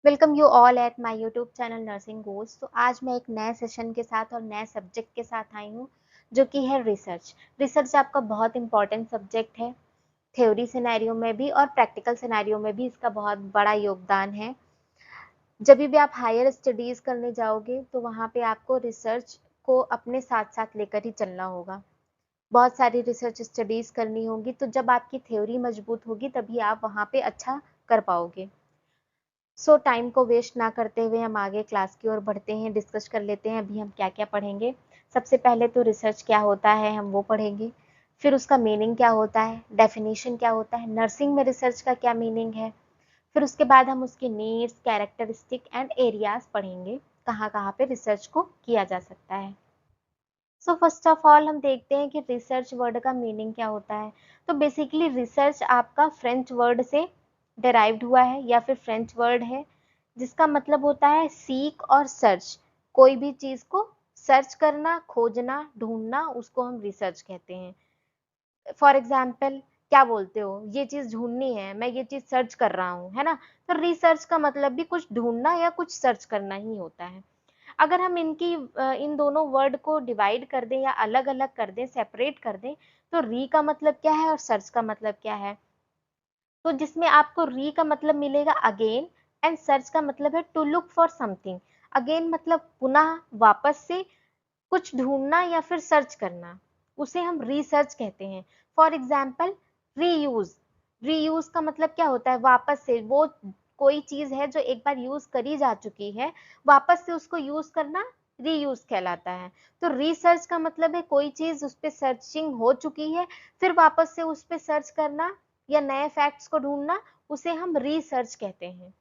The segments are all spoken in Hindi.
Welcome you all at my YouTube channel nursing goals. तो आज मैं एक नए सेशन के साथ और नए सब्जेक्ट के साथ आई हूँ जो कि है रिसर्च। रिसर्च आपका बहुत इंपॉर्टेंट सब्जेक्ट है। थ्योरी सिनेरियो में भी और प्रैक्टिकल सिनेरियो में भी इसका बहुत बड़ा योगदान है। जब भी आप हायर स्टडीज करने जाओगे तो वहाँ पे आपको रिसर्च को अपने साथ साथ लेकर ही चलना होगा। बहुत सारी रिसर्च स्टडीज करनी होगी, तो जब आपकी थ्योरी मजबूत होगी तभी आप वहाँ पे अच्छा कर पाओगे। टाइम को वेस्ट ना करते हुए हम आगे क्लास की ओर बढ़ते हैं, डिस्कस कर लेते हैं अभी हम क्या क्या पढ़ेंगे। सबसे पहले तो रिसर्च क्या होता है हम वो पढ़ेंगे, फिर उसका मीनिंग क्या होता है, डेफिनेशन क्या होता है, नर्सिंग में रिसर्च का क्या मीनिंग है, फिर उसके बाद हम उसकी नीड्स, कैरेक्टरिस्टिक एंड एरियाज पढ़ेंगे, कहाँ कहाँ पे रिसर्च को किया जा सकता है। फर्स्ट ऑफ ऑल हम देखते हैं कि रिसर्च वर्ड का मीनिंग क्या होता है। तो बेसिकली रिसर्च आपका फ्रेंच वर्ड से डिराइव्ड हुआ है या फिर फ्रेंच वर्ड है जिसका मतलब होता है सीक और सर्च। कोई भी चीज को सर्च करना, खोजना, ढूंढना, उसको हम रिसर्च कहते हैं। फॉर एग्जाम्पल क्या बोलते हो, ये चीज ढूंढनी है, मैं ये चीज सर्च कर रहा हूँ, है ना। तो रिसर्च का मतलब भी कुछ ढूंढना या कुछ सर्च करना ही होता है। अगर हम इन दोनों वर्ड को डिवाइड कर दें या अलग अलग कर दें, सेपरेट कर दें, तो री का मतलब क्या है और सर्च का मतलब क्या है। तो जिसमें आपको री का मतलब मिलेगा अगेन, एंड सर्च का मतलब है to look for something. Again मतलब पुनः, वापस से कुछ ढूंढना या फिर सर्च करना, उसे हम रिसर्च कहते हैं। For example reuse. रीयूज का मतलब क्या होता है, वापस से वो कोई चीज है जो एक बार यूज करी जा चुकी है, वापस से उसको यूज करना रीयूज कहलाता है। तो रिसर्च का मतलब है कोई चीज उस पर सर्चिंग हो चुकी है, फिर वापस से उस पर सर्च करना या नए फैक्ट्स को ढूंढना, उसे हम रिसर्च कहते हैं।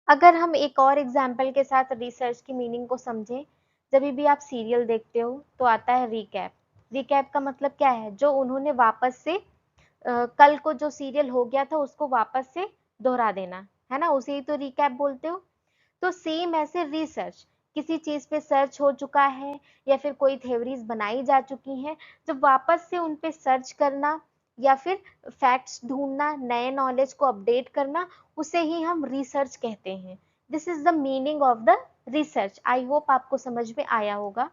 अगर हम एक और एग्जाम्पल के साथ रिसर्च की मीनिंग को समझें, जब भी आप सीरियल देखते हो तो आता है रिकैप। रिकैप का मतलब क्या है, जो उन्होंने वापस से कल को जो सीरियल हो गया था उसको वापस से दोहरा देना, है ना, उसे ही तो रिकैप बोलते हो। तो सेम ऐसे रिसर्च, किसी चीज पे सर्च हो चुका है या फिर कोई थ्योरीज बनाई जा चुकी हैं, जब वापस से उन पे सर्च करना या फिर फैक्ट्स ढूंढना, नए नॉलेज को अपडेट करना, उसे ही हम रिसर्च कहते हैं। This is the meaning of the research. I hope आपको समझ में आया होगा।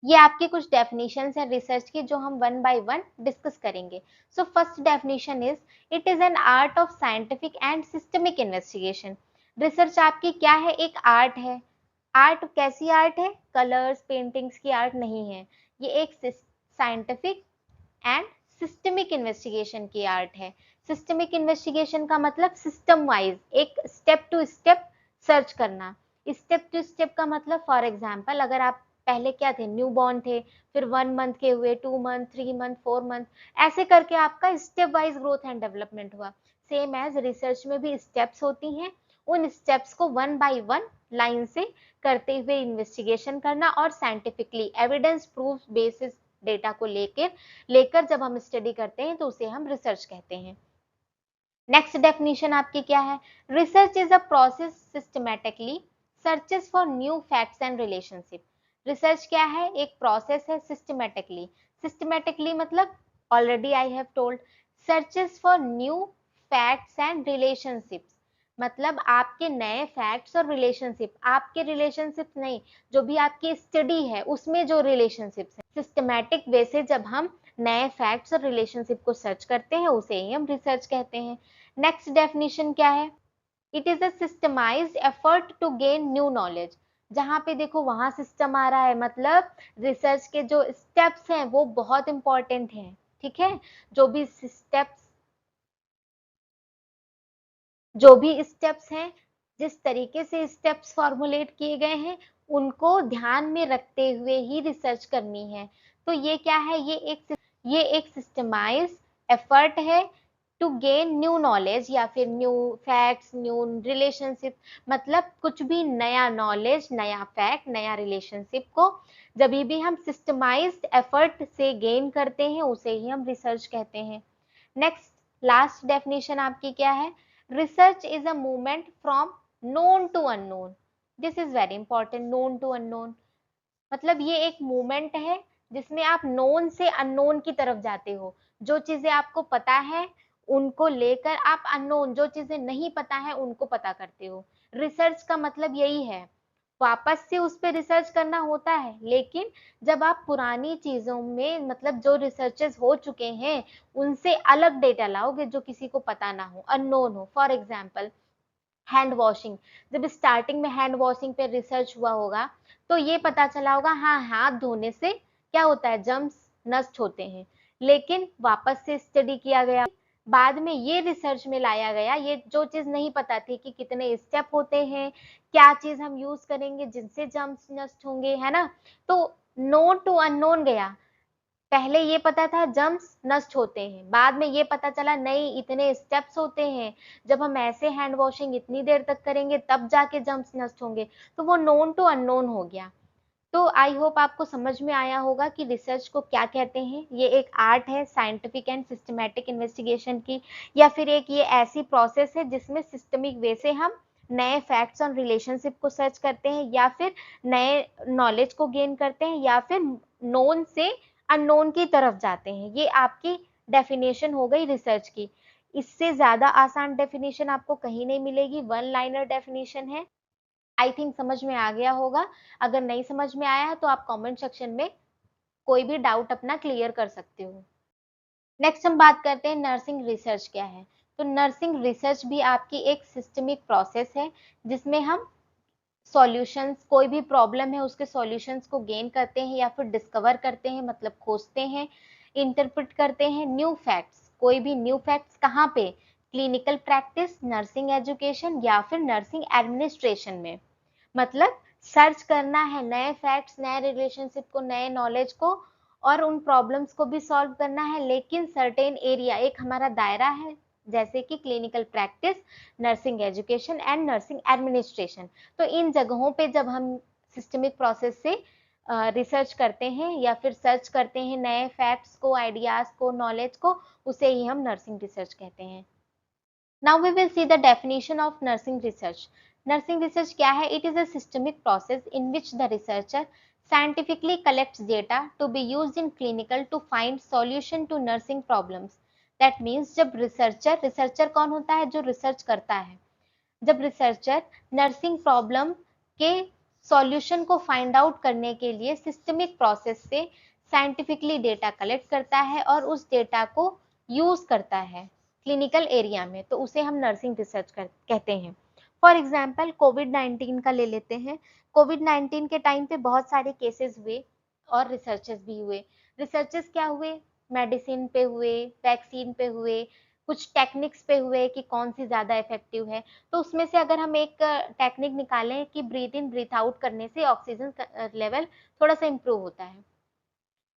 ये आपके कुछ डेफिनेशंस हैं रिसर्च की जो हम वन बाय वन डिस्कस करेंगे। First definition is, it is an art of scientific and systemic investigation. Research आपकी क्या है, एक आर्ट है। आर्ट कैसी आर्ट है, कलर्स पेंटिंग्स की आर्ट नहीं है। ये एक साइंटिफिक एंड सिस्टमिक इन्वेस्टिगेशन की आर्ट है। सिस्टमिक इन्वेस्टिगेशन का मतलब सिस्टम वाइज, एक स्टेप टू स्टेप सर्च करना। स्टेप टू स्टेप का मतलब फॉर एग्जाम्पल, अगर आप पहले क्या थे, न्यू बॉर्न थे, फिर 1 मंथ के हुए, 2 मंथ, 3 मंथ, 4 मंथ, ऐसे करके आपका step wise growth and development हुआ। सेम एज रिसर्च में भी स्टेप्स होती हैं, उन स्टेप्स को वन बाय वन लाइन से करते हुए इन्वेस्टिगेशन करना और scientifically evidence proof basis data को लेकर जब हम स्टडी करते हैं तो उसे हम रिसर्च कहते हैं। नेक्स्ट डेफिनेशन आपकी क्या है, research is a process systematically searches for new facts and relationship. Research क्या है, एक प्रोसेस है सिस्टमैटिकली। सिस्टमैटिकली मतलब already I have told, searches for new facts and relationships, मतलब आपके नए फैक्ट्स और रिलेशनशिप, आपके रिलेशनशिप नहीं, जो भी आपकी स्टडी है उसमें जो रिलेशनशिप्स है, सिस्टमैटिक वे से जब हम नए फैक्ट्स और रिलेशनशिप को सर्च करते हैं उसे ही हम रिसर्च कहते हैं। नेक्स्ट डेफिनेशन क्या है, it is a systemized effort to gain new knowledge. जहां पे देखो वहां सिस्टम आ रहा है, मतलब रिसर्च के जो स्टेप्स हैं वो बहुत इंपॉर्टेंट हैं। ठीक है, जो भी स्टेप्स जो भी स्टेप्स हैं, जिस तरीके से स्टेप्स फॉर्मुलेट किए गए हैं, उनको ध्यान में रखते हुए ही रिसर्च करनी है। तो ये क्या है, ये एक सिस्टमाइज एफर्ट है टू गेन न्यू नॉलेज या फिर न्यू फैक्ट्स, न्यू रिलेशनशिप, मतलब कुछ भी नया नॉलेज, नया फैक्ट, नया रिलेशनशिप को जब भी हम सिस्टमाइज्ड एफर्ट से गेन करते हैं उसे ही हम रिसर्च कहते हैं। नेक्स्ट, लास्ट डेफिनेशन आपकी क्या है, research is a movement from known to unknown. This is very important, known to unknown मतलब ये एक मूवमेंट है जिसमें आप नोन से अननोन की तरफ जाते हो। जो चीजें आपको पता है उनको लेकर आप अननोन जो चीजें नहीं पता है उनको पता करते हो। रिसर्च का मतलब यही है, वापस से उस पर रिसर्च करना होता है, लेकिन जब आप पुरानी चीजों में मतलब जो रिसर्चेस हो चुके हैं उनसे अलग डेटा लाओगे जो किसी को पता ना हो, अननोन हो। फॉर एग्जाम्पल हैंड वॉशिंग, जब स्टार्टिंग में हैंड वॉशिंग पे रिसर्च हुआ होगा तो ये पता चला होगा हाँ हाथ धोने से क्या होता है, जर्म्स नष्ट होते हैं, लेकिन वापस से स्टडी किया गया, बाद में ये रिसर्च में लाया गया, ये जो चीज नहीं पता थी कि कितने स्टेप होते हैं, क्या चीज हम यूज करेंगे जिनसे जर्म्स नष्ट होंगे, है ना। तो नोन टू अननोन गया, पहले ये पता था जर्म्स नष्ट होते हैं, बाद में ये पता चला नहीं इतने स्टेप्स होते हैं, जब हम ऐसे हैंड वॉशिंग इतनी देर तक करेंगे तब जाके जर्म्स नष्ट होंगे, तो वो नोन टू अननोन हो गया। तो आई होप आपको समझ में आया होगा कि रिसर्च को क्या कहते हैं। ये एक आर्ट है साइंटिफिक एंड सिस्टमैटिक इन्वेस्टिगेशन की, या फिर एक ये ऐसी प्रोसेस है जिसमें सिस्टमिक वे से हम नए फैक्ट्स और रिलेशनशिप को सर्च करते हैं, या फिर नए नॉलेज को गेन करते हैं, या फिर नोन से अननोन की तरफ जाते हैं। ये आपकी डेफिनेशन हो गई रिसर्च की। इससे ज्यादा आसान डेफिनेशन आपको कहीं नहीं मिलेगी, वन लाइनर डेफिनेशन है। आई थिंक समझ में आ गया होगा। अगर नहीं समझ में आया है तो आप कमेंट सेक्शन में कोई भी डाउट अपना क्लियर कर सकते हो। नेक्स्ट हम बात करते हैं नर्सिंग रिसर्च क्या है। तो नर्सिंग रिसर्च भी आपकी एक सिस्टमिक प्रोसेस है जिसमें हम सॉल्यूशंस, कोई भी प्रॉब्लम है उसके सॉल्यूशंस को गेन करते हैं या फिर डिस्कवर करते हैं, मतलब खोजते हैं, इंटरप्रेट करते हैं न्यू फैक्ट्स। कोई भी न्यू फैक्ट्स कहाँ पे, क्लिनिकल प्रैक्टिस, नर्सिंग एजुकेशन या फिर नर्सिंग एडमिनिस्ट्रेशन में। मतलब सर्च करना है नए फैक्ट्स, नए रिलेशनशिप को, नए नॉलेज को, और उन प्रॉब्लम्स को भी सॉल्व करना है, लेकिन सर्टेन एरिया, एक हमारा दायरा है, जैसे कि clinical practice, nursing education and nursing administration. तो इन जगहों पे जब हम सिस्टमिक प्रोसेस से रिसर्च करते हैं या फिर सर्च करते हैं नए फैक्ट्स को, आइडियाज को, नॉलेज को, उसे ही हम नर्सिंग रिसर्च कहते हैं। Now we will see the definition of nursing research. Nursing research क्या है? It is a systemic process in which the researcher scientifically collects data to be used in clinical to find solution to nursing problems. That means जब रिसर्चर कौन होता है? जो रिसर्च करता है। जब रिसर्चर नर्सिंग प्रॉब्लम के सॉल्यूशन को फाइंड आउट करने के लिए सिस्टमिक प्रोसेस से साइंटिफिकली डेटा कलेक्ट करता है और उस डेटा को यूज करता है क्लिनिकल एरिया में, तो उसे हम नर्सिंग रिसर्च कहते हैं। फॉर एग्जाम्पल कोविड-19 का ले लेते हैं। कोविड-19 के टाइम पे बहुत सारे केसेस हुए और रिसर्चेस भी हुए। रिसर्चेस क्या हुए? मेडिसिन पे हुए, वैक्सीन पे हुए, कुछ टेक्निक्स पे हुए कि कौन सी ज्यादा इफेक्टिव है। तो उसमें से अगर हम एक टेक्निक निकालें कि ब्रीथ इन ब्रीथ आउट करने से ऑक्सीजन लेवल थोड़ा सा इम्प्रूव होता है।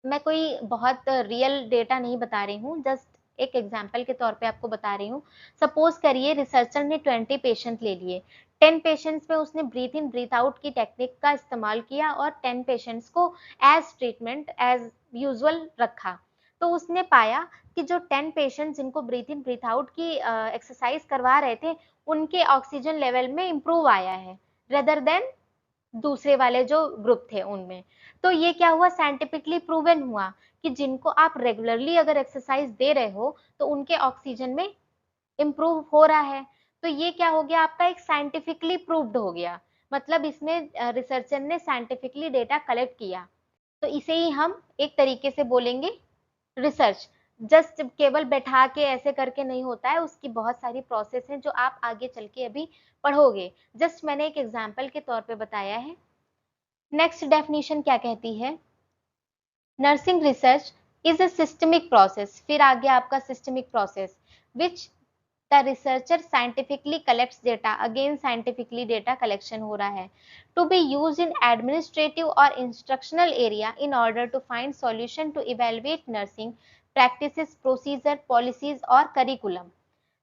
मैं कोई बहुत रियल डेटा नहीं बता रही हूँ, जस्ट एक एग्जाम्पल के तौर पे आपको बता रही हूँ। सपोज करिए रिसर्चर ने 20 पेशेंट ले लिए, 10 पेशेंट्स में उसने ब्रीथ इन ब्रीथ आउट की टेक्निक का इस्तेमाल किया और 10 पेशेंट्स को एज ट्रीटमेंट एज यूजुअल रखा। तो उसने पाया कि जो 10 पेशेंट्स जिनको ब्रीथ इन ब्रीथ आउट की एक्सरसाइज करवा रहे थे उनके ऑक्सीजन लेवल में इम्प्रूव आया है रेदर देन दूसरे वाले जो ग्रुप थे उनमें। तो ये क्या हुआ, साइंटिफिकली प्रूवन हुआ कि जिनको आप रेगुलरली अगर एक्सरसाइज दे रहे हो तो उनके ऑक्सीजन में इम्प्रूव हो रहा है। तो ये क्या हो गया, आपका एक साइंटिफिकली प्रूव्ड हो गया। मतलब इसमें रिसर्चर ने साइंटिफिकली डेटा कलेक्ट किया। तो इसे ही हम एक तरीके से बोलेंगे रिसर्च। जस्ट केवल बैठा के ऐसे करके नहीं होता है, उसकी बहुत सारी प्रोसेस है जो आप आगे चल के अभी पढ़ोगे। जस्ट मैंने एक एग्जाम्पल के तौर पे बताया है। नेक्स्ट डेफिनेशन क्या कहती है? Nursing research is a systemic process, फिर आगे आपका systemic process which the researcher scientifically collects data, again scientifically data collection हो रहा है, to be use in administrative और instructional area in order to find solution to evaluate nursing practices, procedure, policies और करिकुलम।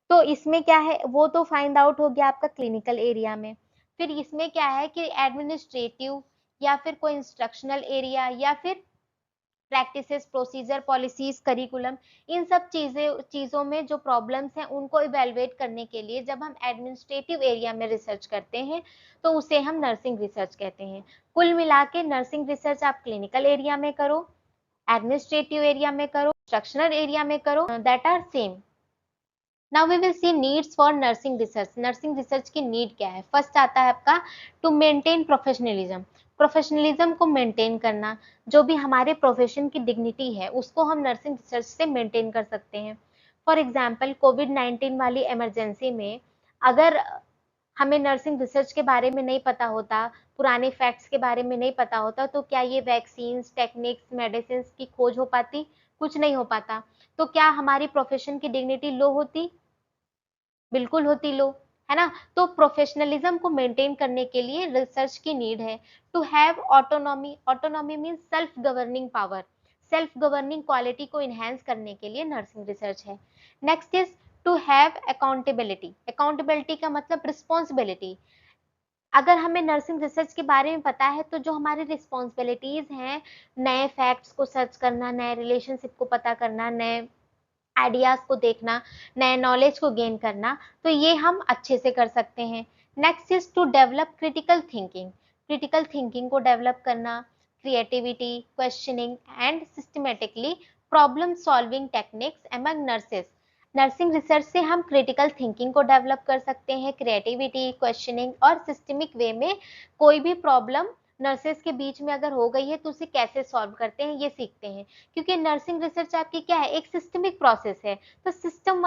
तो इसमें क्या है, वो तो फाइंड आउट हो गया आपका क्लिनिकल एरिया में। फिर इसमें क्या है कि एडमिनिस्ट्रेटिव या फिर कोई इंस्ट्रक्शनल एरिया या फिर प्रैक्टिसेस, प्रोसीजर, पॉलिसीज, करिकुलम, इन सब चीजों में जो प्रॉब्लम्स हैं उनको इवेलुएट करने के लिए जब हम एडमिनिस्ट्रेटिव एरिया में रिसर्च करते हैं तो उसे हम नर्सिंग रिसर्च कहते हैं। कुल मिला के नर्सिंग रिसर्च आप क्लिनिकल एरिया में करो, एडमिनिस्ट्रेटिव एरिया में करो, इंस्ट्रक्शनल एरिया में करो, that are same. Now we will see needs for nursing research. Nursing research की नीड क्या है? फर्स्ट आता है आपका टू मेंटेन प्रोफेशनलिज्म। प्रोफेशनलिज्म को मेंटेन करना, जो भी हमारे प्रोफेशन की डिग्निटी है उसको हम नर्सिंग रिसर्च से मेंटेन कर सकते हैं। फॉर एग्जाम्पल कोविड-19 वाली इमरजेंसी में अगर हमें नर्सिंग रिसर्च के बारे में नहीं पता होता, पुराने फैक्ट्स के बारे में नहीं पता होता, तो क्या ये वैक्सीन्स, टेक्निक्स, मेडिसिन की खोज हो पाती? कुछ नहीं हो पाता। तो क्या हमारी प्रोफेशन की डिग्निटी लो होती? बिल्कुल होती लो, है ना? तो प्रोफेशनलिज्म को मेंटेन करने के लिए रिसर्च की नीड है। To have autonomy, autonomy means self governing power, self governing quality को इनहेंस करने के लिए नर्सिंग रिसर्च है। Next is to have accountability. Accountability का मतलब रिस्पॉन्सिबिलिटी। अगर हमें नर्सिंग रिसर्च के बारे में पता है तो जो हमारी रिस्पॉन्सिबिलिटीज हैं, नए फैक्ट्स को सर्च करना, नए रिलेशनशिप को पता करना, नए आइडियाज को देखना, नए नॉलेज को गेन करना, तो ये हम अच्छे से कर सकते हैं। Next is to develop critical thinking. Critical thinking को डेवलप करना, creativity, questioning and systematically problem solving techniques among nurses. Nursing research से हम क्रिटिकल थिंकिंग को डेवलप कर सकते हैं, क्रिएटिविटी, क्वेश्चनिंग और सिस्टमिक वे में कोई भी प्रॉब्लम नर्सेस के बीच में अगर हो गई है तो उसे कैसे सॉल्व करते हैं ये सीखते हैं। क्योंकि नर्सिंग रिसर्च आपकी क्या है? एक सिस्टमिक प्रोसेस है। तो सिस्टम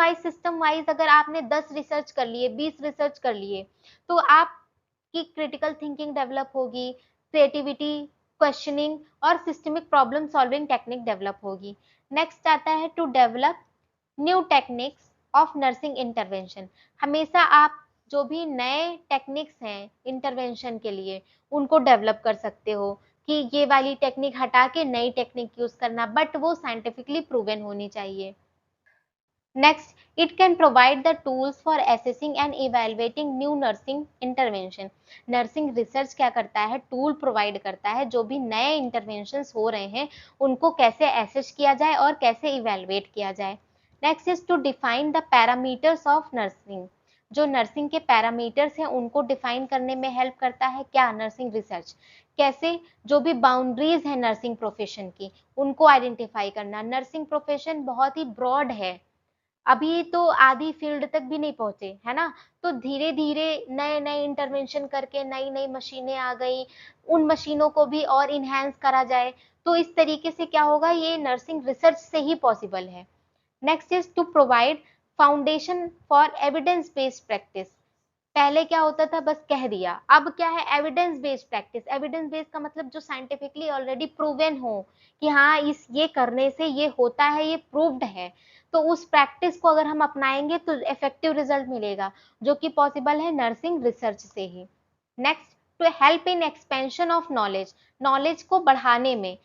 वाइज अगर आपने 10 रिसर्च कर लिए, 20 रिसर्च कर लिए, तो आपकी क्रिटिकल थिंकिंग डेवलप होगी, क्रिएटिविटी, क्वेश्चनिंग और systemic problem solving technique develop होगी। नेक्स्ट आता है to develop new techniques of nursing intervention. हमेशा आप जो भी नए टेक्निक्स हैं इंटरवेंशन के लिए उनको डेवलप कर सकते हो, कि ये वाली टेक्निक हटा के नई टेक्निक यूज करना, बट वो साइंटिफिकली प्रूवन होनी चाहिए। Next, it can provide the tools for assessing and evaluating new nursing intervention. Nursing research क्या करता है? टूल प्रोवाइड करता है, जो भी नए इंटरवेंशंस हो रहे हैं उनको कैसे एसेस किया जाए और कैसे इवेलुएट किया जाए। Next is to define the parameters of nursing. जो नर्सिंग के पैरामीटर्स हैं उनको डिफाइन करने में हेल्प करता है क्या? Nursing research. कैसे? जो भी बाउंड्रीज है नर्सिंग प्रोफेशन की उनको आइडेंटिफाई करना। नर्सिंग प्रोफेशन बहुत ही ब्रॉड है, अभी तो आधी फील्ड तक भी नहीं पहुंचे, है ना? तो धीरे धीरे नए नए इंटरवेंशन करके नई नई मशीनें आ गई, उन मशीनों को भी और इनहेंस करा जाए, तो इस तरीके से क्या होगा? ये नर्सिंग रिसर्च से ही पॉसिबल है। Next is to provide foundation for evidence based practice. पहले क्या होता था? बस कह दिया। अब क्या है? Evidence based practice. Evidence based का मतलब जो साइंटिफिकली ऑलरेडी प्रूवन हो कि हाँ इस ये करने से ये होता है, ये प्रूव्ड है, तो उस प्रैक्टिस को अगर हम अपनाएंगे तो इफेक्टिव रिजल्ट मिलेगा, जो कि पॉसिबल है नर्सिंग रिसर्च से ही। Next, to help in expansion of knowledge. Knowledge को बढ़ाने में,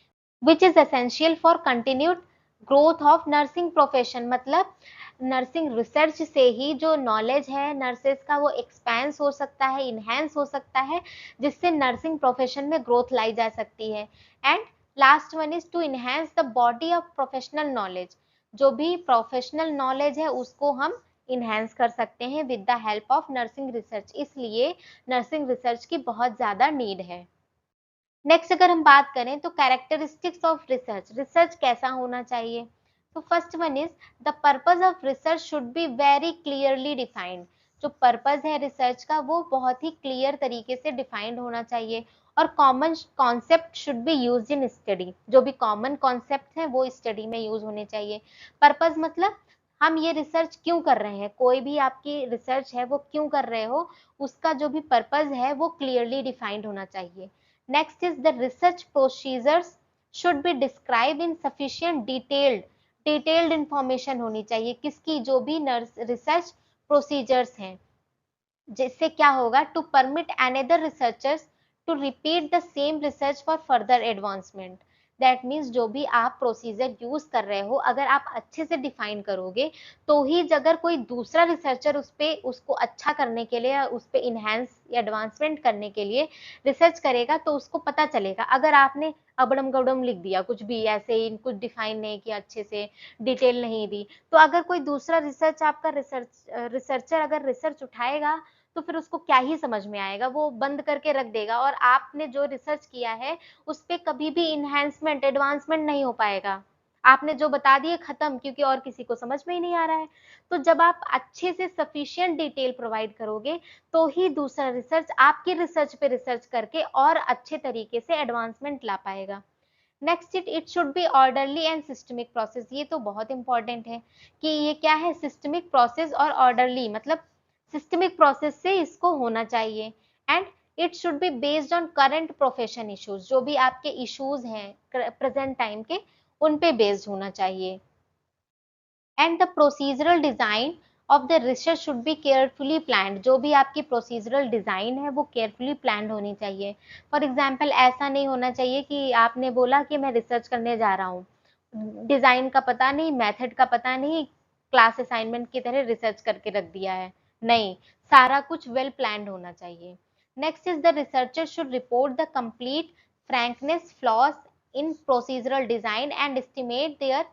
which is essential for continued growth of nursing profession. मतलब नर्सिंग रिसर्च से ही जो नॉलेज है नर्सेस का वो एक्सपेंस हो सकता है, इनहेंस हो सकता है, जिससे नर्सिंग प्रोफेशन में ग्रोथ लाई जा सकती है। And last one is to enhance the body of professional knowledge. जो भी प्रोफेशनल नॉलेज है उसको हम इनहेंस कर सकते हैं with the help of nursing research, इसलिए नर्सिंग रिसर्च की बहुत ज्यादा नीड है। नेक्स्ट अगर हम बात करें तो कैरेक्टरिस्टिक्स ऑफ रिसर्च, रिसर्च कैसा होना चाहिए? तो first one is the purpose of research should be very clearly defined. जो पर्पस है रिसर्च का वो बहुत ही क्लियर तरीके से डिफाइंड होना चाहिए। और common concept should be used in study. जो भी कॉमन कॉन्सेप्ट हैं वो स्टडी में यूज होने चाहिए। पर्पस मतलब हम ये रिसर्च क्यों कर रहे हैं, कोई भी आपकी रिसर्च है वो क्यों कर रहे हो, उसका जो भी पर्पस है वो क्लियरली डिफाइंड होना चाहिए। Next is the research procedures should be described in sufficient detailed information होनी चाहिए, किसकी? जो भी रिसर्च प्रोसीजर्स हैं, जिससे क्या होगा? To permit another researchers to repeat the same research for further advancement. That means जो भी आप प्रोसीजर यूज कर रहे हो अगर आप अच्छे से डिफाइन करोगे तो ही अगर कोई दूसरा रिसर्चर उस पे उसको अच्छा करने के लिए, उस पे इनहेंस या एडवांसमेंट करने के लिए रिसर्च करेगा तो उसको पता चलेगा। अगर आपने अबड़म गबड़म लिख दिया, कुछ भी ऐसे ही कुछ डिफाइन नहीं किया, अच्छे से डिटेल नहीं दी, तो अगर कोई दूसरा रिसर्च आपका रिसर्चर अगर रिसर्च उठाएगा तो फिर उसको क्या ही समझ में आएगा, वो बंद करके रख देगा और आपने जो रिसर्च किया है उस पे कभी भी इन्हेंसमेंट, एडवांसमेंट नहीं हो पाएगा। आपने जो बता दिए खत्म, क्योंकि और किसी को समझ में ही नहीं आ रहा है। तो जब आप अच्छे से सफिशिएंट डिटेल प्रोवाइड करोगे तो ही दूसरा रिसर्च आपकी रिसर्च पे रिसर्च करके और अच्छे तरीके से एडवांसमेंट ला पाएगा। Next it should be orderly and systemic process. ये तो बहुत इंपॉर्टेंट है कि ये क्या है, सिस्टमिक प्रोसेस और ऑर्डरली, मतलब सिस्टमिक प्रोसेस से इसको होना चाहिए। And it should be based on current profession issues, जो भी आपके इश्यूज हैं प्रेजेंट टाइम के, उन पे बेस्ड होना चाहिए। And the procedural design of the research should be carefully planned. जो भी आपकी प्रोसीजरल डिजाइन है वो केयरफुली प्लान्ड होनी चाहिए। फॉर एग्जाम्पल ऐसा नहीं होना चाहिए कि आपने बोला कि मैं रिसर्च करने जा रहा हूँ, डिजाइन का पता नहीं, मेथड का पता नहीं, क्लास असाइनमेंट की तरह रिसर्च करके रख दिया है। नहीं, सारा कुछ वेल प्लान्ड होना चाहिए। Next is the researcher should report the complete frankness flaws in procedural design and estimate their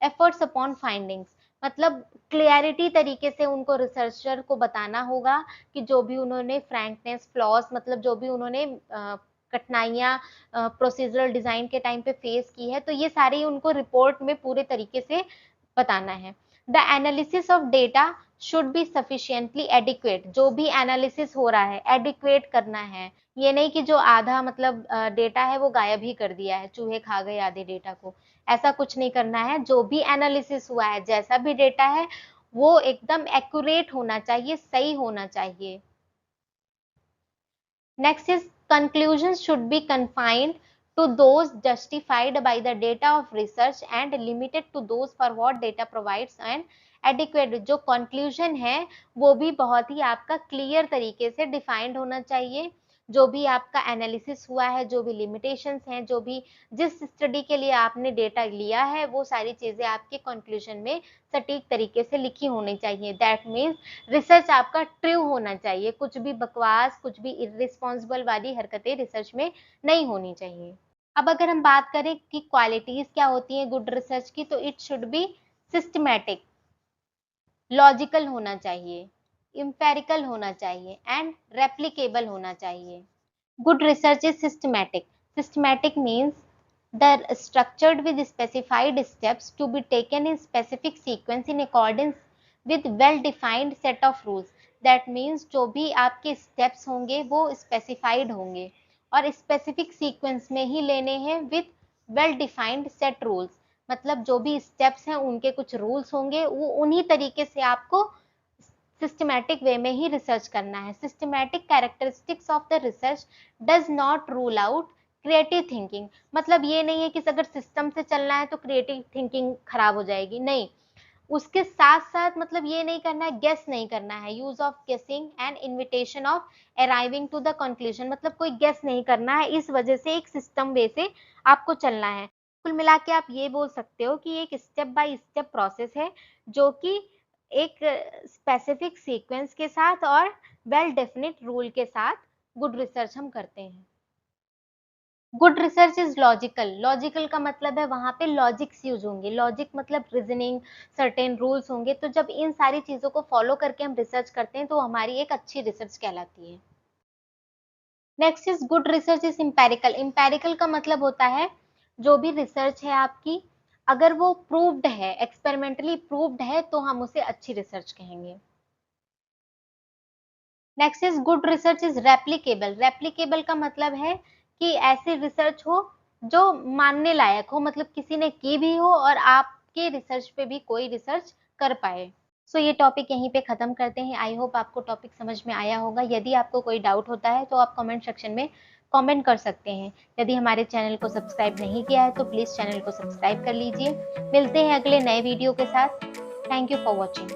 efforts upon findings. मतलब क्लियरिटी तरीके से उनको रिसर्चर को बताना होगा कि जो भी उन्होंने फ्रैंकनेस फ्लॉज, मतलब जो भी उन्होंने कठिनाइयां प्रोसीजरल डिजाइन के टाइम पे फेस की है, तो ये सारी उनको रिपोर्ट में पूरे तरीके से बताना है। The analysis of data should be sufficiently adequate. जो भी एनालिसिस हो रहा है एडिक्वेट करना है, ये नहीं कि जो आधा मतलब डेटा है वो गायब ही कर दिया है, चूहे खा गए आधे डेटा को, ऐसा कुछ नहीं करना है। जो भी एनालिसिस हुआ है, जैसा भी डेटा है, वो एकदम एक्यूरेट होना चाहिए, सही होना चाहिए। Next is conclusions should be confined to those justified by the data of research and limited to those for what data provides and adequate। जो conclusion है वो भी बहुत ही आपका clear तरीके से defined होना चाहिए। जो भी आपका एनालिसिस हुआ है, जो भी लिमिटेशंस हैं, जो भी जिस स्टडी के लिए आपने डेटा लिया है, वो सारी चीजें आपके कंक्लूजन में सटीक तरीके से लिखी होनी चाहिए। दैट मीन्स रिसर्च आपका ट्रू होना चाहिए, कुछ भी बकवास, कुछ भी इररिस्पॉन्सिबल वाली हरकतें रिसर्च में नहीं होनी चाहिए। अब अगर हम बात करें कि क्वालिटीज क्या होती हैं गुड रिसर्च की, तो it should be systematic, logical होना चाहिए, इंपेरिकल होना चाहिए एंड रेप्लिकेबल होना चाहिए। Good research is systematic. Systematic means the structured with specified steps to be taken in specific sequence in accordance with well-defined set of rules. That means जो भी आपके steps होंगे वो specified होंगे और specific sequence में ही लेने हैं with well-defined set rules. मतलब जो भी steps हैं उनके कुछ rules होंगे, वो उन्हीं तरीके से आपको सिस्टमैटिक वे में ही रिसर्च करना है। Systematic characteristics of the research does not rule out creative thinking. मतलब ये नहीं है कि अगर सिस्टम से चलना है तो क्रिएटिव थिंकिंग खराब हो जाएगी, नहीं। उसके साथ साथ मतलब ये नहीं करना है, गेस नहीं करना है, use of guessing and invitation of arriving to the conclusion. मतलब कोई गेस नहीं करना है, इस वजह से एक सिस्टम वे से आपको चलना है। कुल मिला के आप ये बोल सकते हो कि एक स्टेप बाय स्टेप प्रोसेस है, जो कि एक स्पेसिफिक सीक्वेंस के साथ और वेल डेफिनिट रूल के साथ गुड रिसर्च हम करते हैं। Good research is logical. Logical का मतलब है वहां पे लॉजिक्स यूज होंगे। लॉजिक मतलब रीजनिंग, सर्टेन रूल्स होंगे। तो जब इन सारी चीजों को फॉलो करके हम रिसर्च करते हैं तो हमारी एक अच्छी रिसर्च कहलाती है। Next is good research is empirical. Empirical का मतलब होता है जो भी रिसर्च है आपकी, अगर वो प्रूव्ड है, एक्सपेरिमेंटली प्रूव्ड है, तो हम उसे अच्छी रिसर्च कहेंगे। Next is good research is replicable. Replicable का मतलब है कि ऐसी रिसर्च हो जो मानने लायक हो, मतलब किसी ने की भी हो और आपके रिसर्च पे भी कोई रिसर्च कर पाए। सो ये टॉपिक यहीं पे खत्म करते हैं। आई होप आपको टॉपिक समझ में आया होगा। यदि आपको कोई डाउट होता है तो आप कमेंट सेक्शन में कमेंट कर सकते हैं। यदि हमारे चैनल को सब्सक्राइब नहीं किया है तो प्लीज चैनल को सब्सक्राइब कर लीजिए। मिलते हैं अगले नए वीडियो के साथ। Thank you for watching.